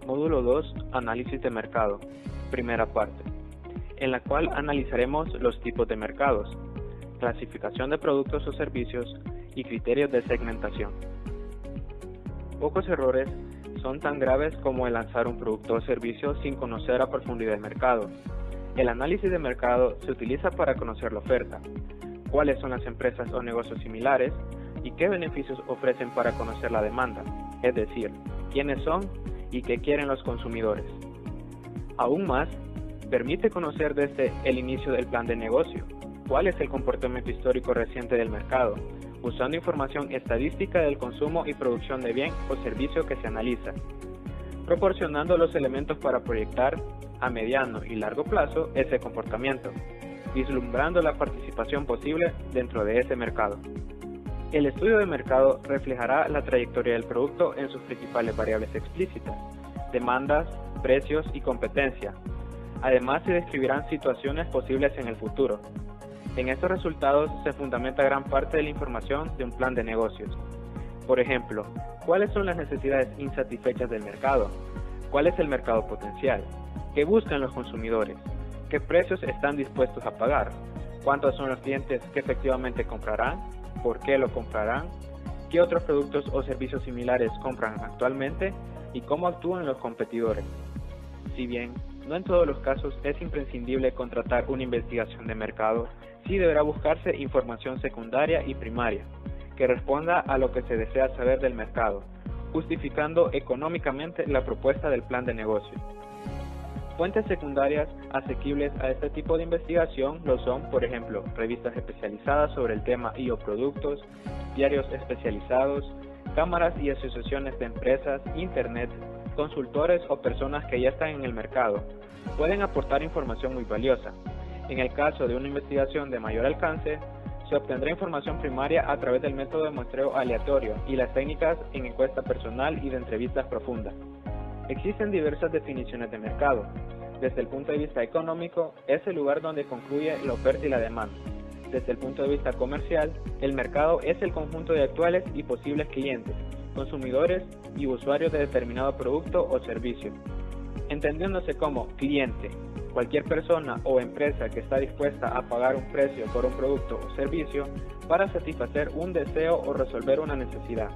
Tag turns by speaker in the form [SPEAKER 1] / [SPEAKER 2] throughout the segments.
[SPEAKER 1] Módulo 2. Análisis de mercado. Primera parte, en la cual analizaremos los tipos de mercados, clasificación de productos o servicios y criterios de segmentación. Pocos errores son tan graves como el lanzar un producto o servicio sin conocer a profundidad el mercado. El análisis de mercado se utiliza para conocer la oferta, cuáles son las empresas o negocios similares y qué beneficios ofrecen para conocer la demanda, es decir, quiénes son y qué quieren los consumidores. Aún más, permite conocer desde el inicio del plan de negocio, cuál es el comportamiento histórico reciente del mercado, usando información estadística del consumo y producción de bien o servicio que se analiza, proporcionando los elementos para proyectar a mediano y largo plazo ese comportamiento, vislumbrando la participación posible dentro de ese mercado. El estudio de mercado reflejará la trayectoria del producto en sus principales variables explícitas, demandas, precios y competencia. Además, se describirán situaciones posibles en el futuro. En estos resultados se fundamenta gran parte de la información de un plan de negocios. Por ejemplo, ¿cuáles son las necesidades insatisfechas del mercado? ¿Cuál es el mercado potencial? ¿Qué buscan los consumidores? ¿Qué precios están dispuestos a pagar? ¿Cuántos son los clientes que efectivamente comprarán? ¿Por qué lo comprarán? ¿Qué otros productos o servicios similares compran actualmente? ¿Y cómo actúan los competidores? Si bien no en todos los casos es imprescindible contratar una investigación de mercado, sí deberá buscarse información secundaria y primaria, que responda a lo que se desea saber del mercado, justificando económicamente la propuesta del plan de negocio. Fuentes secundarias asequibles a este tipo de investigación lo son, por ejemplo, revistas especializadas sobre el tema y o productos, diarios especializados, cámaras y asociaciones de empresas, internet, consultores o personas que ya están en el mercado. Pueden aportar información muy valiosa. En el caso de una investigación de mayor alcance, se obtendrá información primaria a través del método de muestreo aleatorio y las técnicas en encuesta personal y de entrevistas profundas. Existen diversas definiciones de mercado. Desde el punto de vista económico, es el lugar donde concluye la oferta y la demanda. Desde el punto de vista comercial, el mercado es el conjunto de actuales y posibles clientes, consumidores y usuarios de determinado producto o servicio. Entendiéndose como cliente, cualquier persona o empresa que está dispuesta a pagar un precio por un producto o servicio para satisfacer un deseo o resolver una necesidad.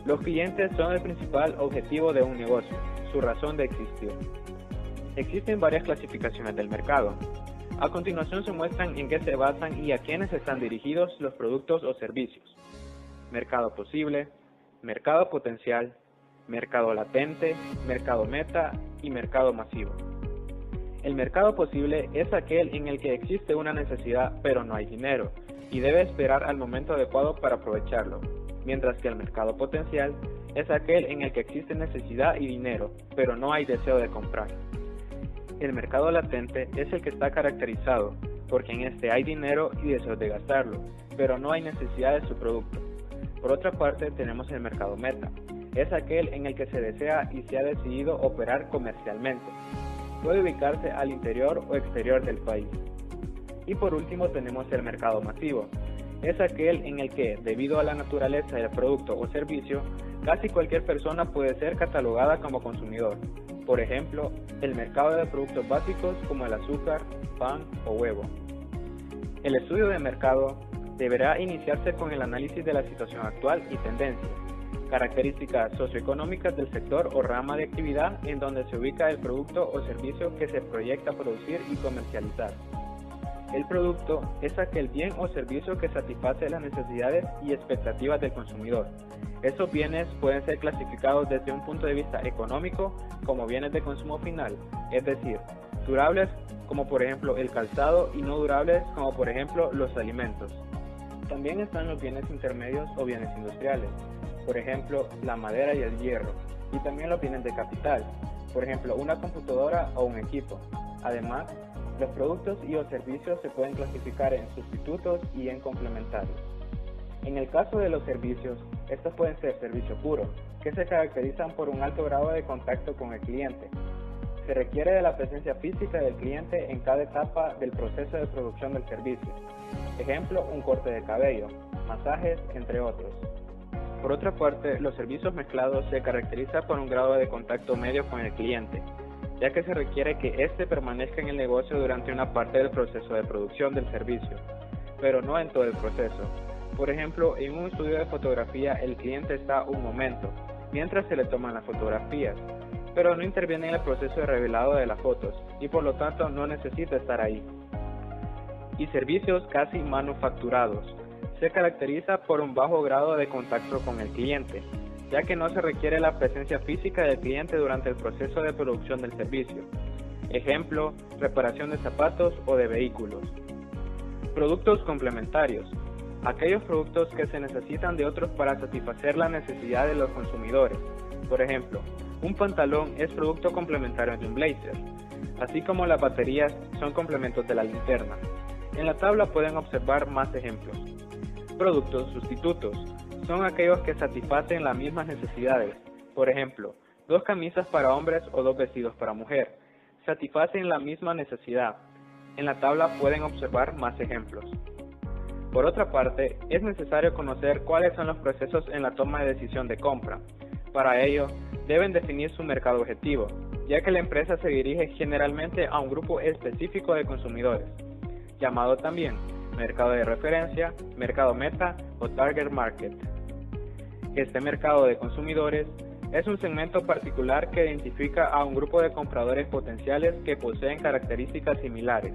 [SPEAKER 1] Los clientes son el principal objetivo de un negocio, su razón de existir. Existen varias clasificaciones del mercado. A continuación se muestran en qué se basan y a quiénes están dirigidos los productos o servicios. Mercado posible, mercado potencial, mercado latente, mercado meta y mercado masivo. El mercado posible es aquel en el que existe una necesidad pero no hay dinero y debe esperar al momento adecuado para aprovecharlo, mientras que el mercado potencial es aquel en el que existe necesidad y dinero pero no hay deseo de comprar. El mercado latente es el que está caracterizado porque en este hay dinero y deseo de gastarlo, pero no hay necesidad de su producto. Por otra parte, tenemos el mercado meta. Es aquel en el que se desea y se ha decidido operar comercialmente. Puede ubicarse al interior o exterior del país. Y por último tenemos el mercado masivo. Es aquel en el que, debido a la naturaleza del producto o servicio, casi cualquier persona puede ser catalogada como consumidor. Por ejemplo, el mercado de productos básicos como el azúcar, pan o huevo. El estudio de mercado deberá iniciarse con el análisis de la situación actual y tendencias, características socioeconómicas del sector o rama de actividad en donde se ubica el producto o servicio que se proyecta producir y comercializar. El producto es aquel bien o servicio que satisface las necesidades y expectativas del consumidor. Estos bienes pueden ser clasificados desde un punto de vista económico como bienes de consumo final, es decir, durables como por ejemplo el calzado y no durables como por ejemplo los alimentos. También están los bienes intermedios o bienes industriales, por ejemplo la madera y el hierro, y también los bienes de capital, por ejemplo una computadora o un equipo. Además, los productos y o servicios se pueden clasificar en sustitutos y en complementarios. En el caso de los servicios, estos pueden ser servicio puro, que se caracterizan por un alto grado de contacto con el cliente. Se requiere de la presencia física del cliente en cada etapa del proceso de producción del servicio. Ejemplo, un corte de cabello, masajes, entre otros. Por otra parte, los servicios mezclados se caracterizan por un grado de contacto medio con el cliente, ya que se requiere que éste permanezca en el negocio durante una parte del proceso de producción del servicio, pero no en todo el proceso. Por ejemplo, en un estudio de fotografía el cliente está un momento, mientras se le toman las fotografías, pero no interviene en el proceso de revelado de las fotos y por lo tanto no necesita estar ahí. Y servicios casi manufacturados. Se caracteriza por un bajo grado de contacto con el cliente, ya que no se requiere la presencia física del cliente durante el proceso de producción del servicio. Ejemplo, reparación de zapatos o de vehículos. Productos complementarios. Aquellos productos que se necesitan de otros para satisfacer la necesidad de los consumidores. Por ejemplo, un pantalón es producto complementario de un blazer, así como las baterías son complementos de la linterna. En la tabla pueden observar más ejemplos. Productos sustitutos son aquellos que satisfacen las mismas necesidades. Por ejemplo, 2 camisas para hombres o 2 vestidos para mujer. Satisfacen la misma necesidad. En la tabla pueden observar más ejemplos. Por otra parte, es necesario conocer cuáles son los procesos en la toma de decisión de compra. Para ello, deben definir su mercado objetivo, ya que la empresa se dirige generalmente a un grupo específico de consumidores, llamado también mercado de referencia, mercado meta o target market. Este mercado de consumidores es un segmento particular que identifica a un grupo de compradores potenciales que poseen características similares.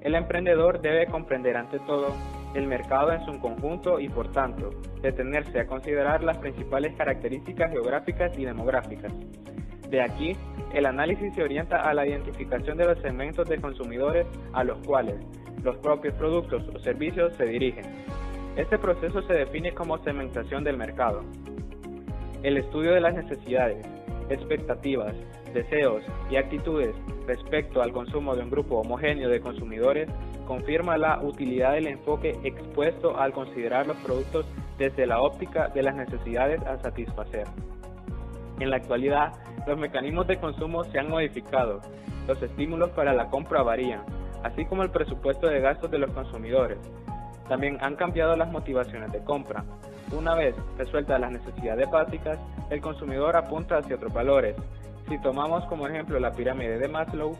[SPEAKER 1] El emprendedor debe comprender ante todo el mercado en su conjunto y por tanto, detenerse a considerar las principales características geográficas y demográficas. De aquí, el análisis se orienta a la identificación de los segmentos de consumidores a los cuales los propios productos o servicios se dirigen. Este proceso se define como segmentación del mercado. El estudio de las necesidades, expectativas, deseos y actitudes respecto al consumo de un grupo homogéneo de consumidores confirma la utilidad del enfoque expuesto al considerar los productos desde la óptica de las necesidades a satisfacer. En la actualidad, los mecanismos de consumo se han modificado, los estímulos para la compra varían, así como el presupuesto de gastos de los consumidores. También han cambiado las motivaciones de compra. Una vez resueltas las necesidades básicas, el consumidor apunta hacia otros valores. Si tomamos como ejemplo la pirámide de Maslow,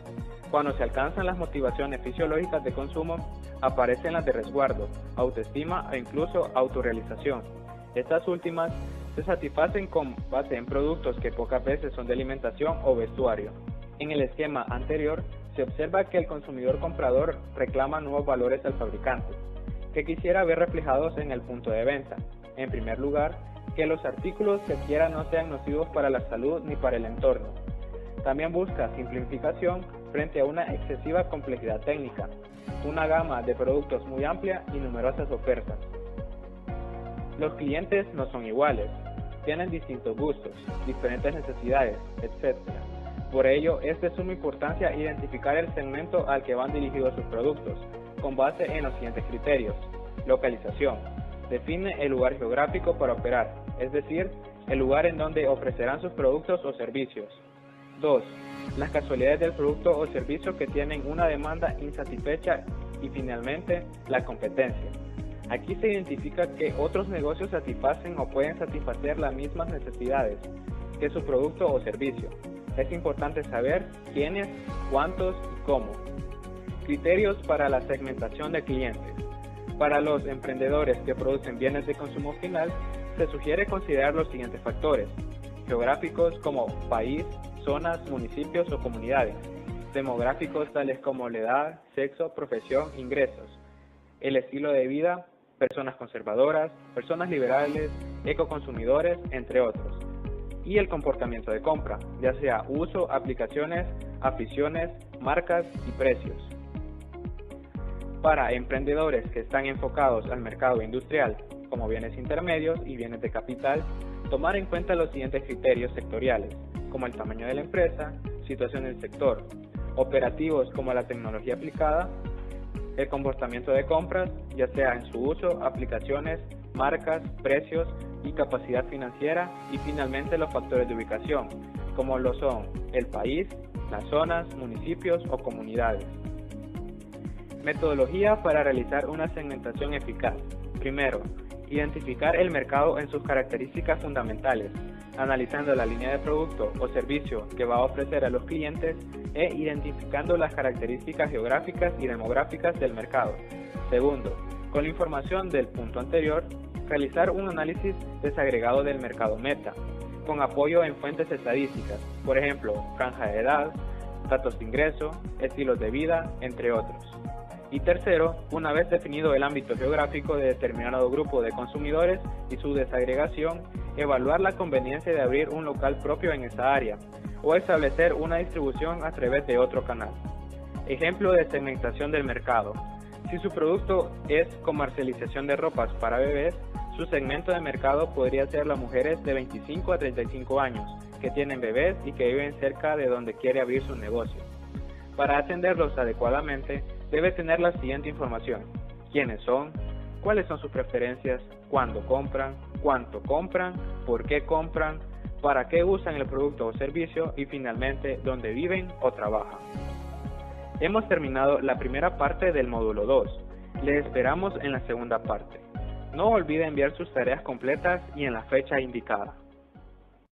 [SPEAKER 1] cuando se alcanzan las motivaciones fisiológicas de consumo, aparecen las de resguardo, autoestima e incluso autorrealización. Estas últimas se satisfacen con base en productos que pocas veces son de alimentación o vestuario. En el esquema anterior, se observa que el consumidor comprador reclama nuevos valores al fabricante, que quisiera ver reflejados en el punto de venta. En primer lugar, que los artículos que adquiera no sean nocivos para la salud ni para el entorno. También busca simplificación frente a una excesiva complejidad técnica, una gama de productos muy amplia y numerosas ofertas. Los clientes no son iguales, tienen distintos gustos, diferentes necesidades, etc. Por ello, es de suma importancia identificar el segmento al que van dirigidos sus productos, con base en los siguientes criterios. Localización. Define el lugar geográfico para operar, es decir, el lugar en donde ofrecerán sus productos o servicios. 2. Las casualidades del producto o servicio que tienen una demanda insatisfecha y finalmente, la competencia. Aquí se identifica que otros negocios satisfacen o pueden satisfacer las mismas necesidades que su producto o servicio. Es importante saber quiénes, cuántos y cómo. Criterios para la segmentación de clientes. Para los emprendedores que producen bienes de consumo final, se sugiere considerar los siguientes factores: geográficos como país, zonas, municipios o comunidades; demográficos tales como la edad, sexo, profesión, ingresos; el estilo de vida, personas conservadoras, personas liberales, ecoconsumidores, entre otros; y el comportamiento de compra, ya sea uso, aplicaciones, aficiones, marcas y precios. Para emprendedores que están enfocados al mercado industrial, como bienes intermedios y bienes de capital, tomar en cuenta los siguientes criterios sectoriales, como el tamaño de la empresa, situación del sector; operativos como la tecnología aplicada; el comportamiento de compras, ya sea en su uso, aplicaciones, marcas, precios y capacidad financiera; y finalmente los factores de ubicación, como lo son el país, las zonas, municipios o comunidades. Metodología para realizar una segmentación eficaz. Primero, Identificar el mercado en sus características fundamentales, analizando la línea de producto o servicio que va a ofrecer a los clientes e identificando las características geográficas y demográficas del mercado. Segundo, con la información del punto anterior, realizar un análisis desagregado del mercado meta, con apoyo en fuentes estadísticas, por ejemplo, franja de edad, datos de ingreso, estilos de vida, entre otros. Y tercero, una vez definido el ámbito geográfico de determinado grupo de consumidores y su desagregación, evaluar la conveniencia de abrir un local propio en esa área o establecer una distribución a través de otro canal. Ejemplo de segmentación del mercado. Si su producto es comercialización de ropas para bebés, su segmento de mercado podría ser las mujeres de 25 a 35 años que tienen bebés y que viven cerca de donde quiere abrir su negocio. Para atenderlos adecuadamente, debe tener la siguiente información: quiénes son, cuáles son sus preferencias, cuándo compran, cuánto compran, por qué compran, para qué usan el producto o servicio y finalmente dónde viven o trabajan. Hemos terminado la primera parte del módulo 2. Les esperamos en la segunda parte. No olvide enviar sus tareas completas y en la fecha indicada.